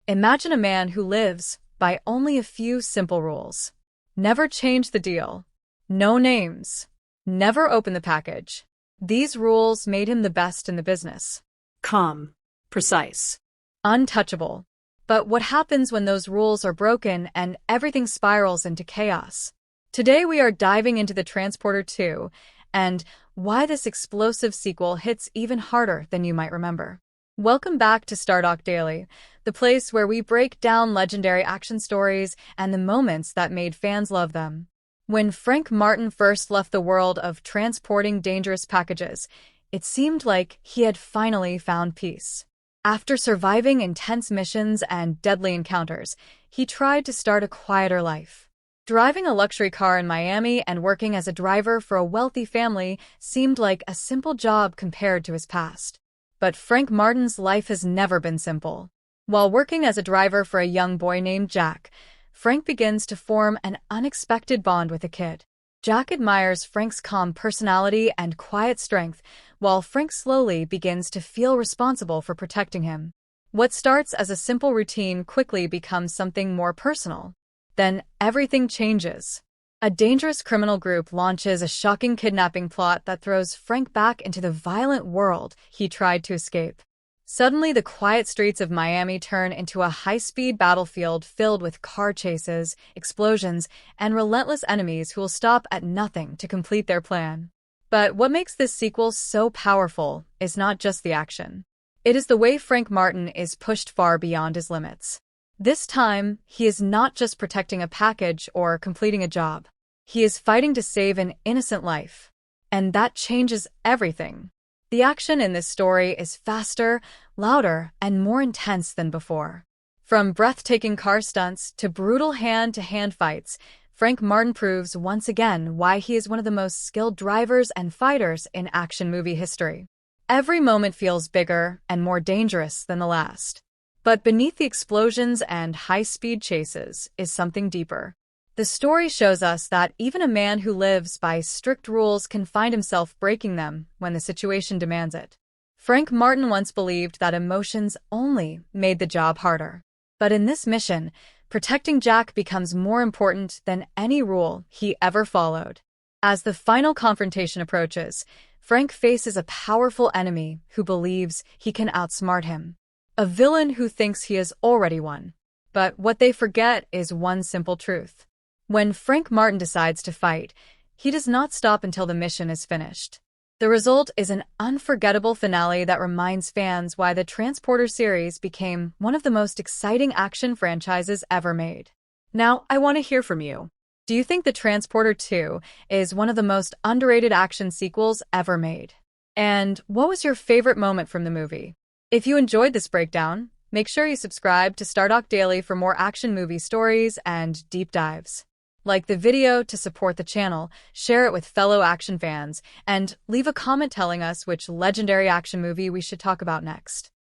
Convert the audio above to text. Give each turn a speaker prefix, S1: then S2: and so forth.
S1: Imagine a man who lives by only a few simple rules. Never change the deal. No names. Never open the package. These rules made him the best in the business.
S2: Calm. Precise.
S1: Untouchable. But what happens when those rules are broken and everything spirals into chaos? Today we are diving into The Transporter 2 and why this explosive sequel hits even harder than you might remember. Welcome back to Stardock Daily, the place where we break down legendary action stories and the moments that made fans love them. When Frank Martin first left the world of transporting dangerous packages, it seemed like he had finally found peace. After surviving intense missions and deadly encounters, he tried to start a quieter life. Driving a luxury car in Miami and working as a driver for a wealthy family seemed like a simple job compared to his past. But Frank Martin's life has never been simple. While working as a driver for a young boy named Jack, Frank begins to form an unexpected bond with a kid. Jack admires Frank's calm personality and quiet strength, while Frank slowly begins to feel responsible for protecting him. What starts as a simple routine quickly becomes something more personal. Then everything changes. A dangerous criminal group launches a shocking kidnapping plot that throws Frank back into the violent world he tried to escape. Suddenly, the quiet streets of Miami turn into a high-speed battlefield filled with car chases, explosions, and relentless enemies who will stop at nothing to complete their plan. But what makes this sequel so powerful is not just the action. It is the way Frank Martin is pushed far beyond his limits. This time, he is not just protecting a package or completing a job. He is fighting to save an innocent life. And that changes everything. The action in this story is faster, louder, and more intense than before. From breathtaking car stunts to brutal hand-to-hand fights, Frank Martin proves once again why he is one of the most skilled drivers and fighters in action movie history. Every moment feels bigger and more dangerous than the last. But beneath the explosions and high-speed chases is something deeper. The story shows us that even a man who lives by strict rules can find himself breaking them when the situation demands it. Frank Martin once believed that emotions only made the job harder. But in this mission, protecting Jack becomes more important than any rule he ever followed. As the final confrontation approaches, Frank faces a powerful enemy who believes he can outsmart him. A villain who thinks he has already won. But what they forget is one simple truth. When Frank Martin decides to fight, he does not stop until the mission is finished. The result is an unforgettable finale that reminds fans why the Transporter series became one of the most exciting action franchises ever made. Now, I want to hear from you. Do you think The Transporter 2 is one of the most underrated action sequels ever made? And what was your favorite moment from the movie? If you enjoyed this breakdown, make sure you subscribe to Stardock Daily for more action movie stories and deep dives. Like the video to support the channel, share it with fellow action fans, and leave a comment telling us which legendary action movie we should talk about next.